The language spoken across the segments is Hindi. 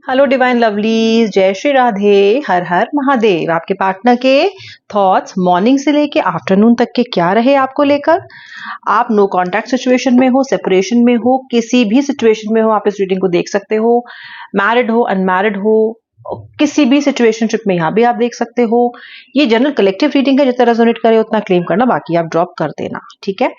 हेलो डिवाइन लवलीज, जय श्री राधे, हर हर महादेव। आपके पार्टनर के थॉट्स मॉर्निंग से लेके आफ्टरनून तक के क्या रहे आपको लेकर। आप नो कांटेक्ट सिचुएशन में हो, सेपरेशन में हो, किसी भी सिचुएशन में हो, आप इस रीडिंग को देख सकते हो। मैरिड हो, अनमैरिड हो, किसी भी सिचुएशनशिप में यहाँ भी आप देख सकते हो। ये जनरल कलेक्टिव रीडिंग है, जितना रेजोनेट करे उतना क्लेम करना, बाकी आप ड्रॉप कर देना। ठीक है,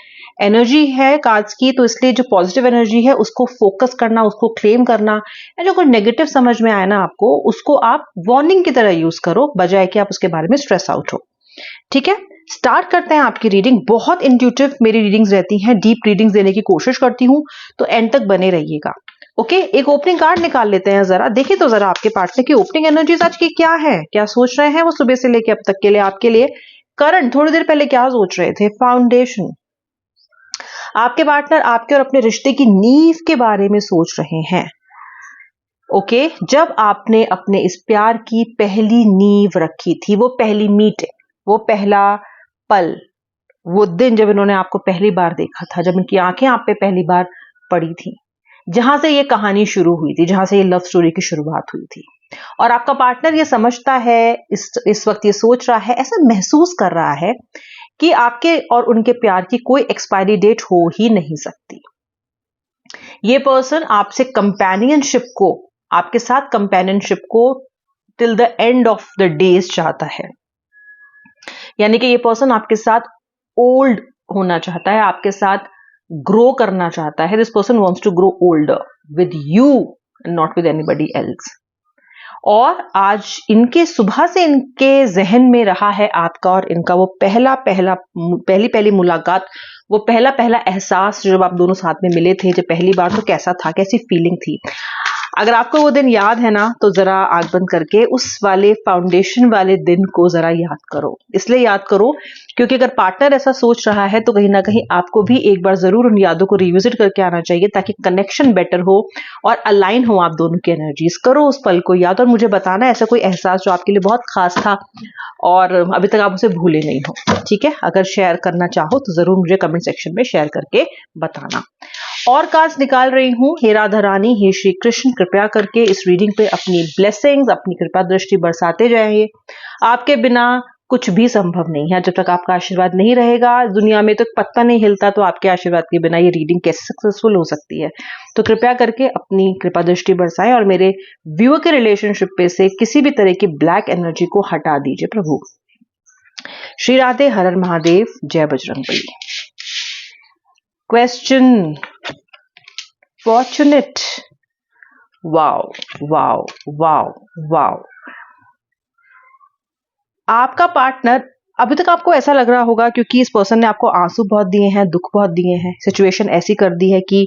एनर्जी है कार्ड्स की, तो इसलिए जो पॉजिटिव एनर्जी है उसको फोकस करना, उसको क्लेम करना। या जो कोई नेगेटिव समझ में आए ना आपको, उसको आप वार्निंग की तरह यूज करो, बजाय कि आप उसके बारे में स्ट्रेस आउट हो। ठीक है, स्टार्ट करते हैं आपकी रीडिंग। बहुत इंट्यूटिव मेरी रीडिंग्स रहती हैं, डीप रीडिंग्स देने की कोशिश करती हूँ, तो एंड तक बने रहिएगा। ओके, एक ओपनिंग कार्ड निकाल लेते हैं जरा। देखिए तो जरा आपके पार्टनर की ओपनिंग एनर्जीज आज की क्या है, क्या सोच रहे हैं वो सुबह से लेके अब तक के लिए आपके लिए। करंट, थोड़ी देर पहले क्या सोच रहे थे। फाउंडेशन, आपके पार्टनर आपके और अपने रिश्ते की नींव के बारे में सोच रहे हैं। ओके, जब आपने अपने इस प्यार की पहली नींव रखी थी, वो पहली मीटिंग, वो पहला पल, वो दिन जब इन्होंने आपको पहली बार देखा था, जब इनकी आंखें आप पे पहली बार पड़ी थी, जहां से ये कहानी शुरू हुई थी, जहां से ये लव स्टोरी की शुरुआत हुई थी। और आपका पार्टनर ये समझता है, इस वक्त ये सोच रहा है, ऐसा महसूस कर रहा है कि आपके और उनके प्यार की कोई एक्सपायरी डेट हो ही नहीं सकती। ये पर्सन आपसे कंपेनियनशिप को, आपके साथ कंपेनियनशिप को till the end of the days चाहता है। यानी कि ये पर्सन आपके साथ ओल्ड होना चाहता है, आपके साथ ग्रो करना चाहता है। This person wants to grow older with you, not with anybody else. और आज इनके सुबह से इनके जहन में रहा है आपका और इनका वो पहली पहली मुलाकात, वो पहला पहला एहसास, जब आप दोनों साथ में मिले थे, जब पहली बार, तो कैसा था, कैसी फीलिंग थी। अगर आपको वो दिन याद है ना, तो जरा आंख बंद करके उस वाले फाउंडेशन वाले दिन को जरा याद करो। इसलिए याद करो क्योंकि अगर पार्टनर ऐसा सोच रहा है, तो कहीं ना कहीं आपको भी एक बार जरूर उन यादों को रिविजिट करके आना चाहिए, ताकि कनेक्शन बेटर हो और अलाइन हो आप दोनों की एनर्जीज। करो उस पल को याद और मुझे बताना ऐसा कोई एहसास जो आपके लिए बहुत खास था और अभी तक आप उसे भूले नहीं हो। ठीक है, अगर शेयर करना चाहो तो जरूर मुझे कमेंट सेक्शन में शेयर करके बताना। और कार्ड्स निकाल रही हूँ। हे राधा रानी, हे श्री कृष्ण, कृपया करके इस रीडिंग पे अपनी ब्लेसिंग्स, अपनी कृपा दृष्टि बरसाते जाइए। आपके बिना कुछ भी संभव नहीं है। जब तक आपका आशीर्वाद नहीं रहेगा, दुनिया में तो पत्ता नहीं हिलता, तो आपके आशीर्वाद के बिना ये रीडिंग कैसे सक्सेसफुल हो सकती है। तो कृपया करके अपनी कृपा दृष्टि बरसाएं और मेरे व्यूअर के रिलेशनशिप पे से किसी भी तरह की ब्लैक एनर्जी को हटा दीजिए प्रभु। श्री राधे, हर हर महादेव, जय Bajrangbali. Question, fortunate, wow wow wow wow. आपका पार्टनर, अभी तक आपको ऐसा लग रहा होगा क्योंकि इस पर्सन ने आपको आंसू बहुत दिए हैं, दुख बहुत दिए हैं, सिचुएशन ऐसी कर दी है कि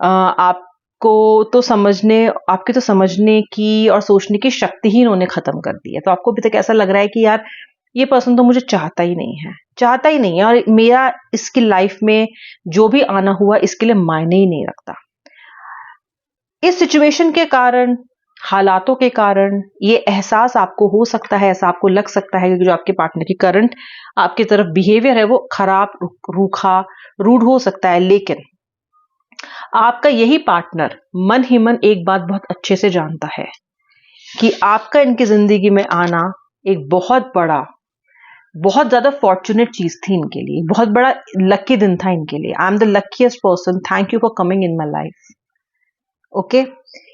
आपको तो समझने, आपकी तो समझने की और सोचने की शक्ति ही इन्होंने खत्म कर दी है। तो आपको अभी तक ऐसा लग रहा है कि यार ये पर्सन तो मुझे चाहता ही नहीं है, चाहता ही नहीं है, और मेरा इसकी लाइफ में जो भी आना हुआ इसके लिए मायने ही नहीं रखता। इस सिचुएशन के कारण, हालातों के कारण ये एहसास आपको हो सकता है, ऐसा आपको लग सकता है कि जो आपके पार्टनर की करंट आपकी तरफ बिहेवियर है वो खराब, रूखा, रूड हो सकता है। लेकिन आपका यही पार्टनर मन ही मन एक बात बहुत अच्छे से जानता है कि आपका इनकी जिंदगी में आना एक बहुत बड़ा, बहुत ज्यादा फॉर्चुनेट चीज थी इनके लिए, बहुत बड़ा लकी दिन था इनके लिए। I am the luckiest person, thank you for coming in my life. Okay,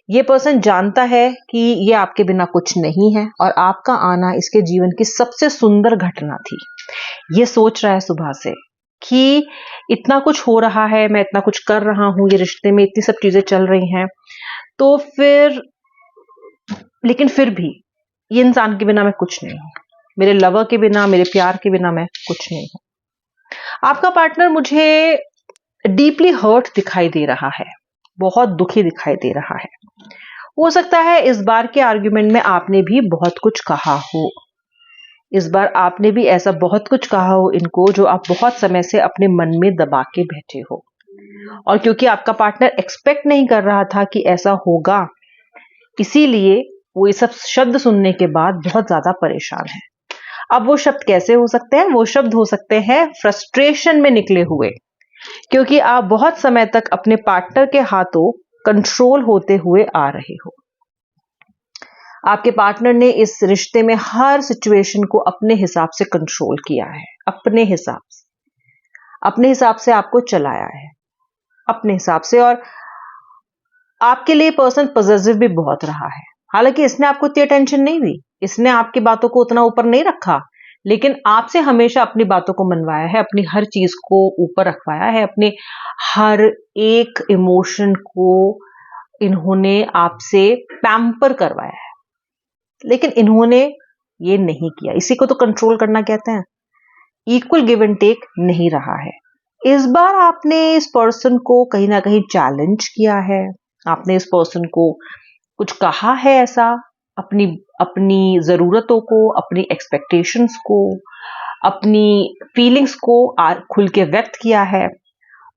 ये पर्सन जानता है कि ये आपके बिना कुछ नहीं है और आपका आना इसके जीवन की सबसे सुंदर घटना थी। ये सोच रहा है सुबह से कि इतना कुछ हो रहा है, मैं इतना कुछ कर रहा हूं, ये रिश्ते में इतनी सब चीजें चल रही हैं, तो फिर, लेकिन फिर भी ये इंसान के बिना मैं कुछ नहीं हूं, मेरे लवर के बिना, मेरे प्यार के बिना मैं कुछ नहीं हूं। आपका पार्टनर मुझे डीपली हर्ट दिखाई दे रहा है, बहुत दुखी दिखाई दे रहा है। हो सकता है इस बार के आर्ग्यूमेंट में आपने भी बहुत कुछ कहा हो, इस बार आपने भी ऐसा बहुत कुछ कहा हो इनको जो आप बहुत समय से अपने मन में दबा के बैठे हो। और क्योंकि आपका पार्टनर एक्सपेक्ट नहीं कर रहा था कि ऐसा होगा, इसीलिए वो ये सब शब्द सुनने के बाद बहुत ज्यादा परेशान है। अब वो शब्द कैसे हो सकते हैं? वो शब्द हो सकते हैं फ्रस्ट्रेशन में निकले हुए, क्योंकि आप बहुत समय तक अपने पार्टनर के हाथों कंट्रोल होते हुए आ रहे हो। आपके पार्टनर ने इस रिश्ते में हर सिचुएशन को अपने हिसाब से कंट्रोल किया है, अपने हिसाब से आपको चलाया है, अपने हिसाब से। और आपके लिए पर्सन पॉजिटिव भी बहुत रहा है। हालांकि इसने आपको इतनी अटेंशन नहीं दी, इसने आपकी बातों को उतना ऊपर नहीं रखा, लेकिन आपसे हमेशा अपनी बातों को मनवाया है, अपनी हर चीज को ऊपर रखवाया है, अपने हर एक इमोशन को इन्होंने आपसे पैम्पर करवाया है। लेकिन इन्होंने ये नहीं किया। इसी को तो कंट्रोल करना कहते हैं। इक्वल गिव एंड टेक नहीं रहा है। इस बार आपने इस पर्सन को कहीं ना कहीं चैलेंज किया है, आपने इस पर्सन को कुछ कहा है ऐसा, अपनी अपनी जरूरतों को, अपनी एक्सपेक्टेशंस को, अपनी फीलिंग्स को खुल के व्यक्त किया है।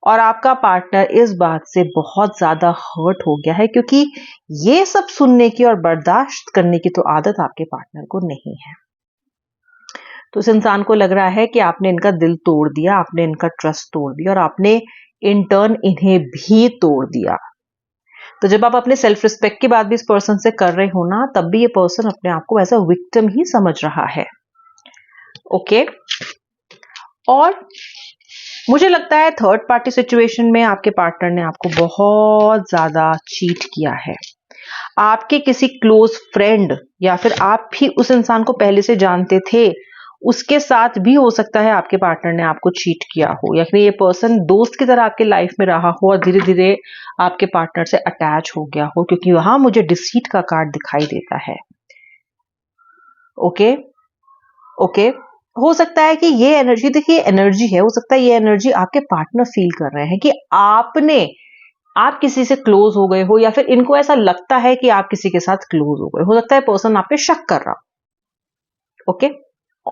और आपका पार्टनर इस बात से बहुत ज्यादा हर्ट हो गया है, क्योंकि ये सब सुनने की और बर्दाश्त करने की तो आदत आपके पार्टनर को नहीं है। तो इस इंसान को लग रहा है कि आपने इनका दिल तोड़ दिया, आपने इनका ट्रस्ट तोड़ दिया, और आपने इन टर्न इन्हें भी तोड़ दिया। तो जब आप अपने सेल्फ रिस्पेक्ट की बात भी इस पर्सन से कर रहे हो ना, तब भी ये पर्सन अपने आप को एज अ विक्टिम ही समझ रहा है। ओके। और मुझे लगता है थर्ड पार्टी सिचुएशन में आपके पार्टनर ने आपको बहुत ज्यादा चीट किया है। आपके किसी क्लोज फ्रेंड या फिर आप भी उस इंसान को पहले से जानते थे, उसके साथ भी हो सकता है आपके पार्टनर ने आपको चीट किया हो, या फिर ये पर्सन दोस्त की तरह आपके लाइफ में रहा हो और धीरे धीरे आपके पार्टनर से अटैच हो गया हो, क्योंकि वहां मुझे डिसीट का कार्ड दिखाई देता है। Okay okay. हो सकता है कि ये एनर्जी, देखिए एनर्जी है, हो सकता है ये एनर्जी आपके पार्टनर फील कर रहे हैं कि आप किसी से क्लोज हो गए हो, या फिर इनको ऐसा लगता है कि आप किसी के साथ क्लोज हो गए हो सकता है पर्सन आप पे शक कर रहा हो। ओके।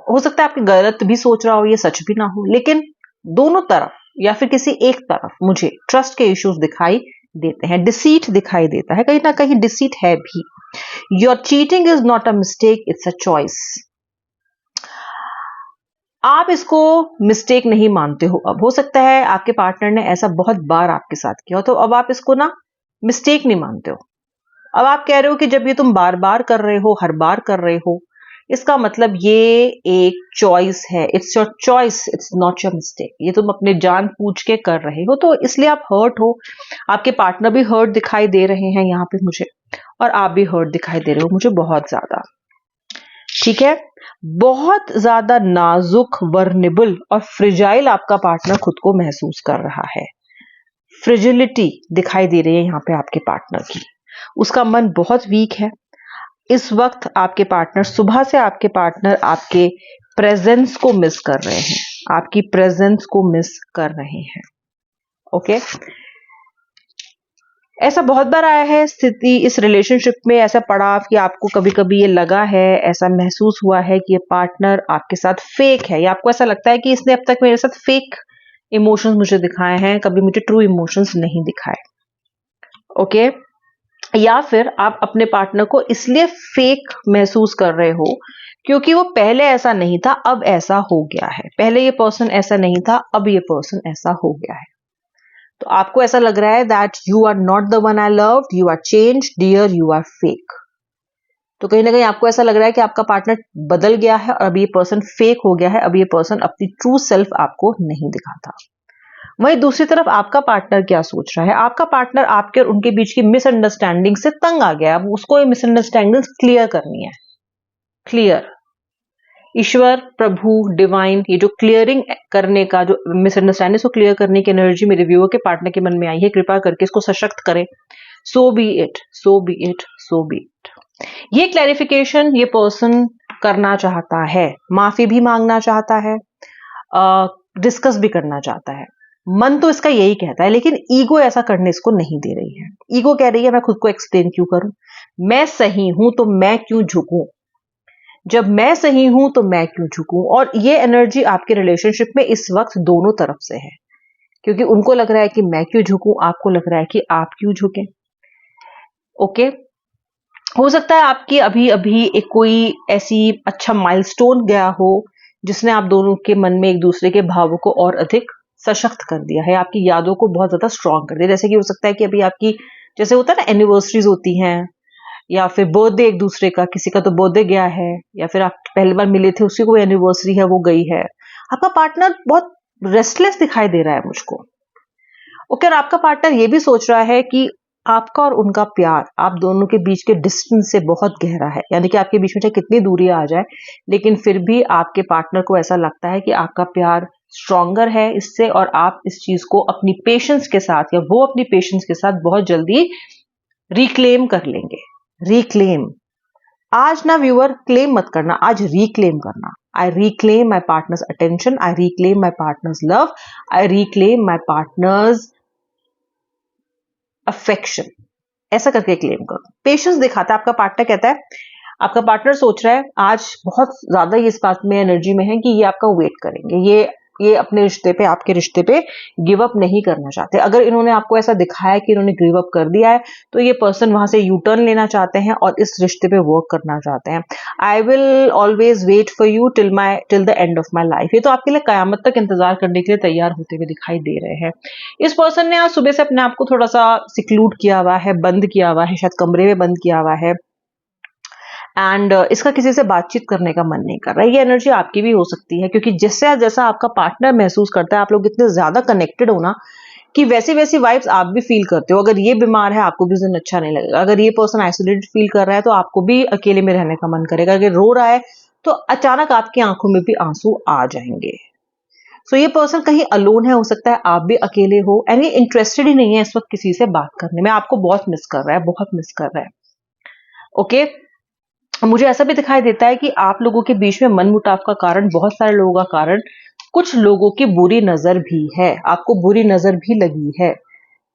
हो सकता है आपके गलत भी सोच रहा हो, ये सच भी ना हो, लेकिन दोनों तरफ या फिर किसी एक तरफ मुझे ट्रस्ट के इश्यूज दिखाई देते हैं, डिसीट दिखाई देता है, कहीं ना कहीं डिसीट है भी। Your cheating is not a mistake, it's a choice. आप इसको मिस्टेक नहीं मानते हो। अब हो सकता है आपके पार्टनर ने ऐसा बहुत बार आपके साथ किया हो, तो अब आप इसको ना मिस्टेक नहीं मानते हो। अब आप कह रहे हो कि जब ये तुम बार बार कर रहे हो, हर बार कर रहे हो, इसका मतलब ये एक चॉइस है। It's your choice, it's not your mistake. ये तुम अपने जान पूछ के कर रहे हो, तो इसलिए आप हर्ट हो। आपके पार्टनर भी हर्ट दिखाई दे रहे हैं यहाँ पे मुझे, और आप भी हर्ट दिखाई दे रहे हो मुझे बहुत ज्यादा। ठीक है। बहुत ज्यादा नाजुक, वर्नेबल और फ्रिजाइल आपका पार्टनर खुद को महसूस कर रहा है। फ्रिजिलिटी दिखाई दे रही है यहाँ पे आपके पार्टनर की। उसका मन बहुत वीक है इस वक्त। आपके पार्टनर सुबह से आपके पार्टनर आपके प्रेजेंस को मिस कर रहे हैं, आपकी प्रेजेंस को मिस कर रहे हैं। ओके। ऐसा बहुत बार आया है स्थिति इस रिलेशनशिप में, ऐसा पड़ा कि आपको कभी कभी ये लगा है, ऐसा महसूस हुआ है कि ये पार्टनर आपके साथ फेक है, या आपको ऐसा लगता है कि इसने अब तक मेरे साथ फेक इमोशंस मुझे दिखाए हैं, कभी मुझे ट्रू इमोशंस नहीं दिखाए। ओके। या फिर आप अपने पार्टनर को इसलिए फेक महसूस कर रहे हो क्योंकि वो पहले ऐसा नहीं था, अब ऐसा हो गया है। पहले ये पर्सन ऐसा नहीं था, अब ये पर्सन ऐसा हो गया है। तो आपको ऐसा लग रहा है that you are not the one I loved, you are changed dear, you are fake. तो कहीं ना कहीं आपको ऐसा लग रहा है कि आपका पार्टनर बदल गया है और अब ये पर्सन फेक हो गया है, अब ये पर्सन अपनी ट्रू सेल्फ आपको नहीं दिखाता। वहीं दूसरी तरफ आपका पार्टनर क्या सोच रहा है? आपका पार्टनर आपके और उनके बीच की मिसअंडरस्टैंडिंग से तंग आ गया। अब उसको ये मिसअंडरस्टैंडिंग क्लियर करनी है। क्लियर, ईश्वर, प्रभु, डिवाइन, ये जो क्लियरिंग करने का, जो मिसअंडरस्टैंडिंग को क्लियर करने की एनर्जी मेरे व्यूअर के पार्टनर के मन में आई है, कृपा करके इसको सशक्त करें। So be it, so be it, so be it. ये क्लैरिफिकेशन ये पर्सन करना चाहता है, माफी भी मांगना चाहता है, डिस्कस भी करना चाहता है। मन तो इसका यही कहता है, लेकिन ईगो ऐसा करने इसको नहीं दे रही है। ईगो कह रही है मैं खुद को एक्सप्लेन क्यों करूं, मैं सही हूं तो मैं क्यों झुकूं, जब मैं सही हूं तो मैं क्यों झुकूं। और ये एनर्जी आपके रिलेशनशिप में इस वक्त दोनों तरफ से है, क्योंकि उनको लग रहा है कि मैं क्यों झुकूं, आपको लग रहा है कि आप क्यों झुके। ओके। हो सकता है आपकी अभी अभी एक कोई ऐसी अच्छा माइलस्टोन गया हो जिसने आप दोनों के मन में एक दूसरे के भावों को और अधिक सशक्त कर दिया है, आपकी यादों को बहुत ज्यादा स्ट्रांग कर दिया। जैसे कि हो सकता है कि अभी आपकी, जैसे होता है ना एनिवर्सरीज होती हैं, या फिर बर्थडे एक दूसरे का, किसी का तो बर्थडे गया है, या फिर आप पहली बार मिले थे उसी को एनिवर्सरी है वो गई है। आपका पार्टनर बहुत रेस्टलेस दिखाई दे रहा है मुझको। ओके, और आपका पार्टनर ये भी सोच रहा है कि आपका और उनका प्यार, आप दोनों के बीच के डिस्टेंस से बहुत गहरा है, यानी कि आपके बीच में चाहे कितनी दूरी आ जाए लेकिन फिर भी आपके पार्टनर को ऐसा लगता है कि आपका प्यार स्ट्रॉन्गर है इससे, और आप इस चीज को अपनी पेशेंस के साथ, या वो अपनी पेशेंस के साथ बहुत जल्दी रिक्लेम कर लेंगे। रिक्लेम, आज ना व्यूअर क्लेम मत करना, आज रिक्लेम करना। I reclaim my partner's attention, I reclaim my partner's love, I reclaim my partner's affection. ऐसा करके क्लेम करो। पेशेंस दिखाता है आपका पार्टनर। कहता है, आपका पार्टनर सोच रहा है आज बहुत ज्यादा ये इस बात में एनर्जी में है कि ये आपका वेट करेंगे, ये अपने रिश्ते पे, आपके रिश्ते पे गिव अप नहीं करना चाहते। अगर इन्होंने आपको ऐसा दिखाया कि इन्होंने गिव अप कर दिया है तो ये पर्सन वहां से यू टर्न लेना चाहते हैं और इस रिश्ते पे वर्क करना चाहते हैं। I will always wait for you till the end of my life. ये तो आपके लिए कयामत तक इंतजार करने के लिए तैयार होते हुए दिखाई दे रहे हैं। इस पर्सन ने आज सुबह से अपने आप को थोड़ा सा सिक्लूड किया हुआ है, बंद किया हुआ है, शायद कमरे में बंद किया हुआ है, एंड इसका किसी से बातचीत करने का मन नहीं कर रहा है। ये एनर्जी आपकी भी हो सकती है, क्योंकि जैसे जैसा आपका पार्टनर महसूस करता है, आप लोग इतने ज्यादा कनेक्टेड हो ना कि वैसी वैसी वाइब्स आप भी फील करते हो। अगर ये बीमार है आपको भी उस दिन अच्छा नहीं लगेगा, अगर ये पर्सन आइसोलेटेड फील कर रहा है तो आपको भी अकेले में रहने का मन करेगा, अगर रो रहा है तो अचानक आपकी आंखों में भी आंसू आ जाएंगे। सो ये पर्सन कहीं अलोन है, हो सकता है आप भी अकेले हो, एंड ये इंटरेस्टेड ही नहीं है इस वक्त किसी से बात करने में, आपको बहुत मिस कर रहा है, बहुत मिस कर रहा है। ओके, मुझे ऐसा भी दिखाई देता है कि आप लोगों के बीच में मनमुटाव का कारण, बहुत सारे लोगों का कारण, कुछ लोगों की बुरी नजर भी है, आपको बुरी नजर भी लगी है।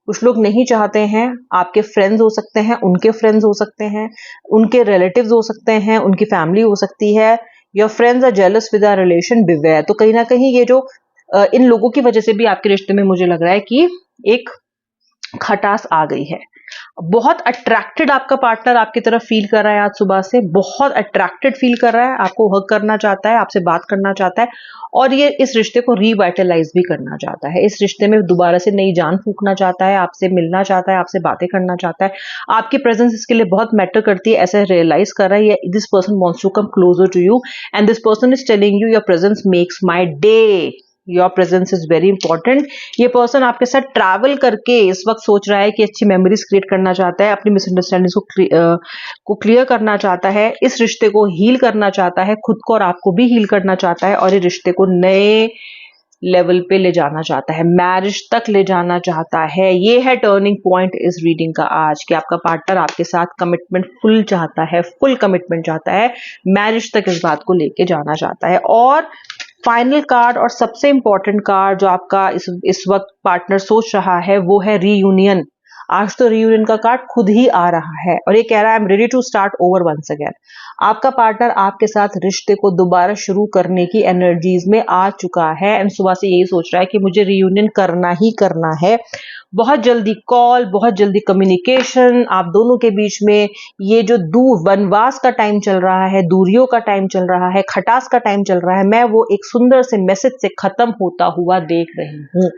कुछ लोग नहीं चाहते हैं, आपके फ्रेंड्स हो सकते हैं, उनके फ्रेंड्स हो सकते हैं, उनके रिलेटिव्स हो सकते हैं, उनकी फैमिली हो सकती है। Your friends are jealous with our relation, beware. तो कहीं ना कहीं ये जो इन लोगों की वजह से भी आपके रिश्ते में मुझे लग रहा है कि एक खटास आ गई है। बहुत अट्रैक्टेड आपका पार्टनर आपकी तरफ फील कर रहा है, आज सुबह से बहुत अट्रैक्टेड फील कर रहा है, आपको हग करना चाहता है, आपसे बात करना चाहता है, और ये इस रिश्ते को रिवाइटलाइज भी करना चाहता है, इस रिश्ते में दोबारा से नई जान फूंकना चाहता है, आपसे मिलना चाहता है, आपसे बातें करना चाहता है। आपकी प्रेजेंस इसके लिए बहुत मैटर करती है, ऐसा रियलाइज कर रहा है। This person wants to come closer to you and this person is telling you your presence makes my day, your presence is very important. ये पर्सन आपके साथ ट्रैवल करके इस वक्त सोच रहा है कि अच्छी मेमोरीज क्रिएट करना चाहता है, अपनी मिसअंडरस्टैंडिंग को क्लियर करना चाहता है, इस रिश्ते को हील करना चाहता है, खुद को और आपको भी हील करना चाहता है, और ये रिश्ते को नए लेवल पे ले जाना चाहता है, मैरिज तक ले जाना चाहता है। ये है टर्निंग पॉइंट इस रीडिंग का आज, कि आपका पार्टनर आपके साथ कमिटमेंट फुल चाहता है, फुल कमिटमेंट चाहता है, मैरिज तक इस बात को लेके जाना चाहता है। और फाइनल कार्ड और सबसे इंपॉर्टेंट कार्ड जो आपका इस वक्त पार्टनर सोच रहा है वो है रीयूनियन। आज तो रीयूनियन का कार्ड खुद ही आ रहा है और ये कह रहा है I am ready to start over once again. आपका पार्टनर आपके साथ रिश्ते को दोबारा शुरू करने की एनर्जीज में आ चुका है एंड सुबह से यही सोच रहा है कि मुझे रीयूनियन करना ही करना है। बहुत जल्दी कॉल, बहुत जल्दी कम्युनिकेशन आप दोनों के बीच में। ये जो वनवास का टाइम चल रहा है, दूरियों का टाइम चल रहा है, खटास का टाइम चल रहा है, मैं वो एक सुंदर से मैसेज से खत्म होता हुआ देख रही हूँ।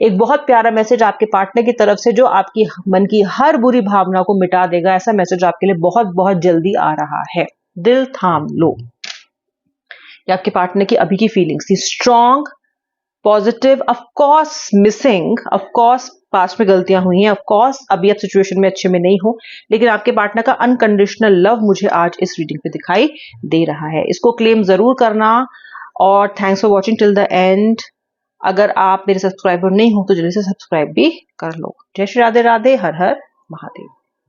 एक बहुत प्यारा मैसेज आपके पार्टनर की तरफ से जो आपकी मन की हर बुरी भावना को मिटा देगा, ऐसा मैसेज आपके लिए बहुत बहुत जल्दी आ रहा है। दिल थाम लो। ये आपके पार्टनर की अभी की फीलिंग्स थी, strong, positive, of course missing, of course past में गलतियां हुई हैं, ऑफ कोर्स अभी आप सिचुएशन में अच्छे में नहीं हो, लेकिन आपके पार्टनर का अनकंडीशनल लव मुझे आज इस रीडिंग पे दिखाई दे रहा है। इसको क्लेम जरूर करना और thanks for watching till the and. अगर आप मेरे सब्सक्राइबर नहीं हो तो जल्दी से सब्सक्राइब भी कर लो। जय श्री राधे राधे, हर हर महादेव।